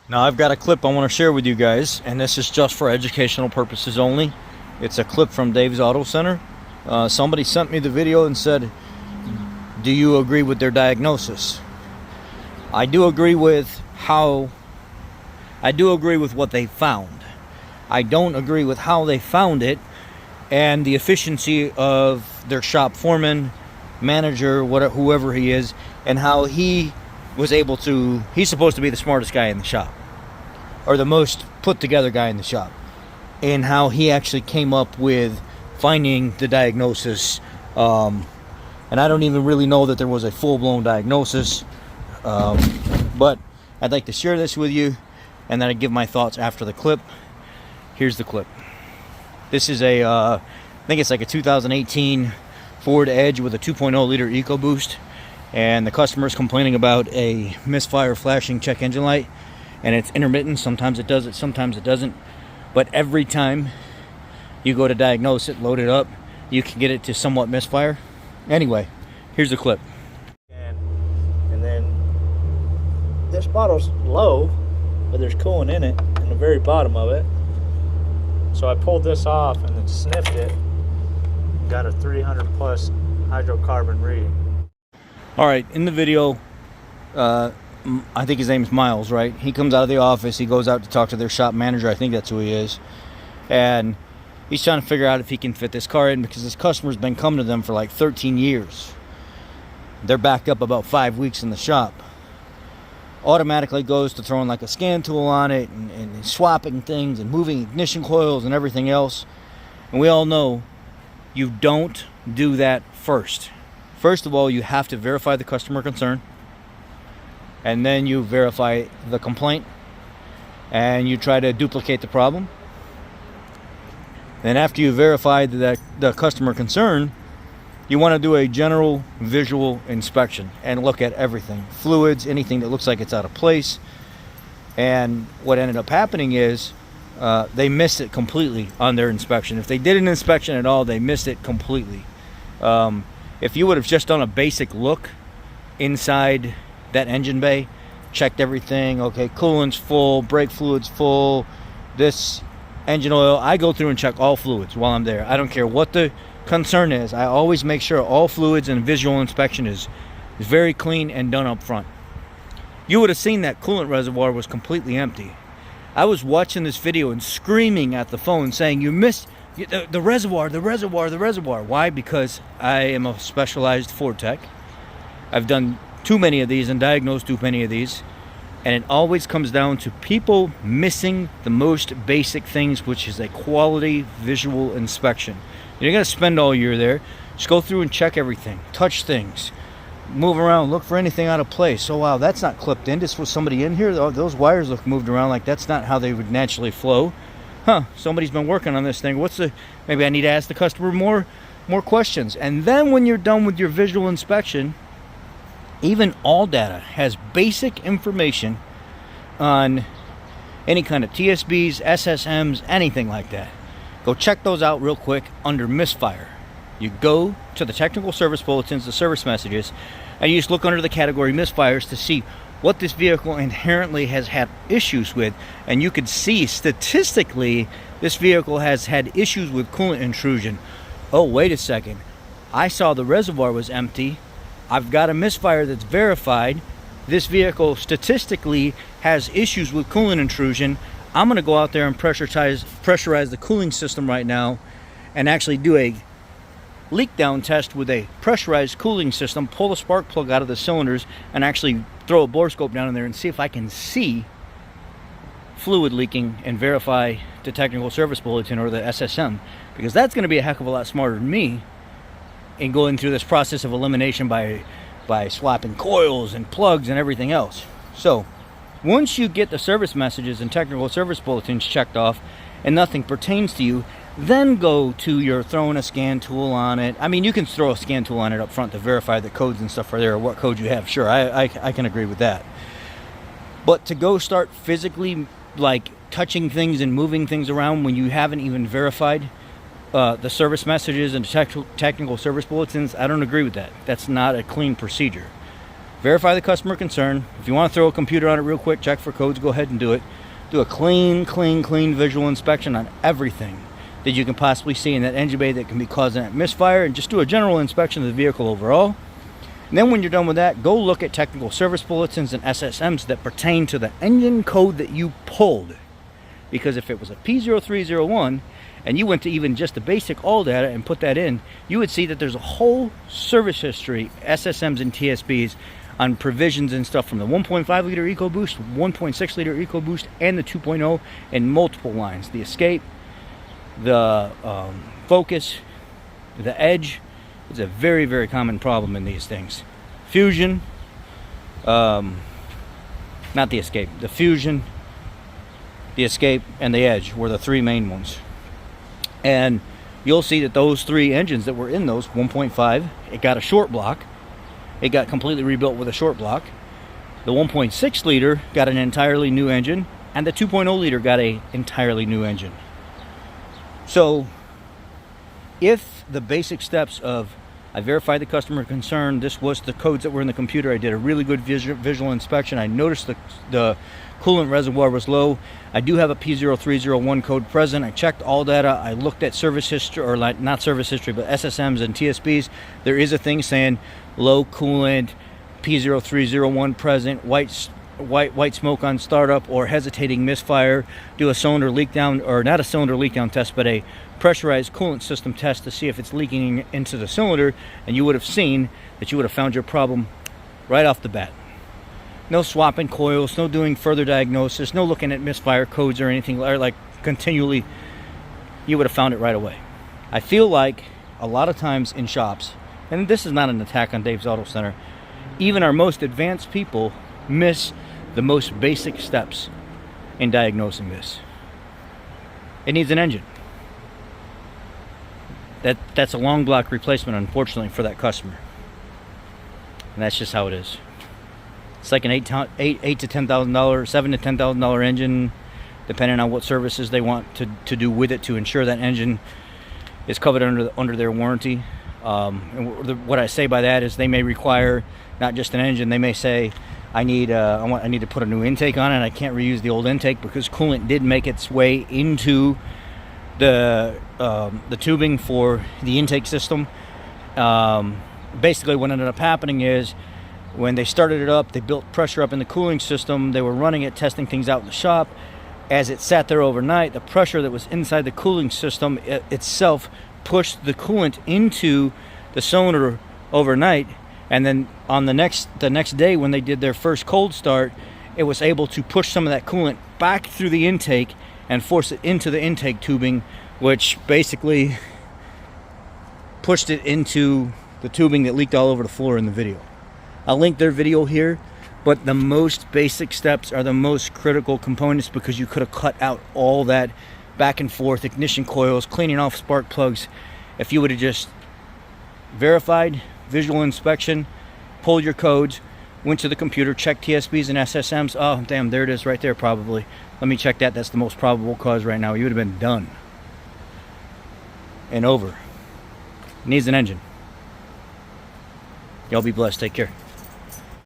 Now I've got a clip I want to share with you guys, and this is just for educational purposes only. It's a clip from Dave's Auto Center. Somebody sent me the video and said, do you agree with their diagnosis? I do agree with what they found. I don't agree with how they found it and the efficiency of their shop foreman, manager, whatever, whoever he is, and how he was able to. He's supposed to be the smartest guy in the shop, or the most put together guy in the shop, and how he actually came up with finding the diagnosis. And I don't even really know that there was a full-blown diagnosis, but I'd like to share this with you, and then I give my thoughts after the clip. Here's the clip. This is I think it's like a 2018 Ford Edge with a 2.0 liter EcoBoost, and the customer is complaining about a Missfire flashing check engine light, and it's intermittent. Sometimes it does it, sometimes it doesn't, but every time you go to diagnose it, load it up, you can get it to somewhat misfire. Anyway, here's the clip. And then this bottle's low, but there's coolant in it in the very bottom of it. So I pulled this off and then sniffed it. Got a 300 plus hydrocarbon reading. All right, in the video, I think his name's Miles, right? He comes out of the office, he goes out to talk to their shop manager, I think that's who he is. And he's trying to figure out if he can fit this car in, because this customer's been coming to them for like 13 years. They're backed up about 5 weeks in the shop. Automatically goes to throwing like a scan tool on it and swapping things and moving ignition coils and everything else. And we all know you don't do that first. First of all, you have to verify the customer concern, and then you verify the complaint, and you try to duplicate the problem. Then after you verify the customer concern, you want to do a general visual inspection and look at everything. Fluids, anything that looks like it's out of place. And what ended up happening is they missed it completely on their inspection. If they did an inspection at all, they missed it completely. If you would have just done a basic look inside that engine bay, checked everything, okay, coolant's full, brake fluid's full, this engine oil, I go through and check all fluids while I'm there. I don't care what the concern is. I always make sure all fluids and visual inspection is very clean and done up front. You would have seen that coolant reservoir was completely empty. I was watching this video and screaming at the phone saying, you missed the reservoir, the reservoir, the reservoir. Why? Because I am a specialized Ford tech. I've done too many of these and diagnosed too many of these, and it always comes down to people missing the most basic things, which is a quality visual inspection. You're going to spend all year there. Just go through and check everything, touch things, move around, look for anything out of place. Oh wow, that's not clipped in. This was somebody in here. Those wires look moved around, like that's not how they would naturally flow. Huh, somebody's been working on this thing. Maybe I need to ask the customer more questions. And then when you're done with your visual inspection, even All Data has basic information on any kind of TSBs, SSMs, anything like that. Go check those out real quick under Missfire. You go to the technical service bulletins, the service messages, and you just look under the category Missfires to see what this vehicle inherently has had issues with. And you could see statistically this vehicle has had issues with coolant intrusion. Oh, wait a second. I saw the reservoir was empty. I've got a Missfire that's verified. This vehicle statistically has issues with coolant intrusion. I'm going to go out there and pressurize the cooling system right now and actually do a leak down test with a pressurized cooling system, pull the spark plug out of the cylinders, and actually throw a bore scope down in there and see if I can see fluid leaking and verify the technical service bulletin or the SSM, because that's going to be a heck of a lot smarter than me in going through this process of elimination by swapping coils and plugs and everything else. So once you get the service messages and technical service bulletins checked off and nothing pertains to you, then go to your throwing a scan tool on it. I mean, you can throw a scan tool on it up front to verify the codes and stuff are there, or what code you have. Sure, I can agree with that. But to go start physically like touching things and moving things around when you haven't even verified the service messages and technical service bulletins, I don't agree with that. That's not a clean procedure. verify the customer concern. If you want to throw a computer on it real quick, check for codes, go ahead and do it. Do a clean visual inspection on everything that you can possibly see in that engine bay that can be causing that misfire, and just do a general inspection of the vehicle overall. And then when you're done with that, go look at technical service bulletins and SSMs that pertain to the engine code that you pulled. Because if it was a P0301 and you went to even just the basic all data and put that in, you would see that there's a whole service history, SSMs and TSBs, on provisions and stuff from the 1.5 liter EcoBoost, 1.6 liter EcoBoost, and the 2.0 in multiple lines. The Escape, the Focus, the Edge. It's a very common problem in these things. Fusion, not the Escape, the Fusion, the Escape, and the Edge were the three main ones. And you'll see that those three engines that were in those, 1.5, it got a short block. It got completely rebuilt with a short block. The 1.6 liter got an entirely new engine, and the 2.0 liter got an entirely new engine. So if the basic steps of I verified the customer concern, this was the codes that were in the computer, I did a really good visual inspection, I noticed the coolant reservoir was low, I do have a P0301 code present, I checked all data, I looked at service history, or like, not service history, but SSMs and TSBs. There is a thing saying low coolant, P0301 present, white smoke on startup, or hesitating misfire. Do a cylinder leak down, or not a cylinder leak down test, but a pressurized coolant system test to see if it's leaking into the cylinder, and you would have seen that you would have found your problem right off the bat. No swapping coils, no doing further diagnosis, no looking at misfire codes or anything like continually. You would have found it right away. I feel like a lot of times in shops, and this is not an attack on Dave's Auto Center, even our most advanced people miss the most basic steps in diagnosing this. It needs an engine. That's a long block replacement, unfortunately, for that customer. And that's just how it is. It's like an $8 to $10,000, $7 to $10,000 engine, depending on what services they want to do with it to ensure that engine is covered under their warranty. And what I say by that is they may require not just an engine. They may say, I need to put a new intake on it, and I can't reuse the old intake because coolant did make its way into the tubing for the intake system. Basically, what ended up happening is when they started it up, they built pressure up in the cooling system. They were running it, testing things out in the shop. As it sat there overnight, the pressure that was inside the cooling system itself pushed the coolant into the cylinder overnight, and then on the next day when they did their first cold start, it was able to push some of that coolant back through the intake and force it into the intake tubing, which basically pushed it into the tubing that leaked all over the floor in the video. I'll link their video here, but the most basic steps are the most critical components because you could have cut out all that back and forth, ignition coils, cleaning off spark plugs. If you would have just verified, visual inspection, pulled your codes, went to the computer, checked TSBs and SSMs. Oh, damn, there it is right there probably. Let me check that. That's the most probable cause right now. You would have been done. And over. Needs an engine. Y'all be blessed. Take care.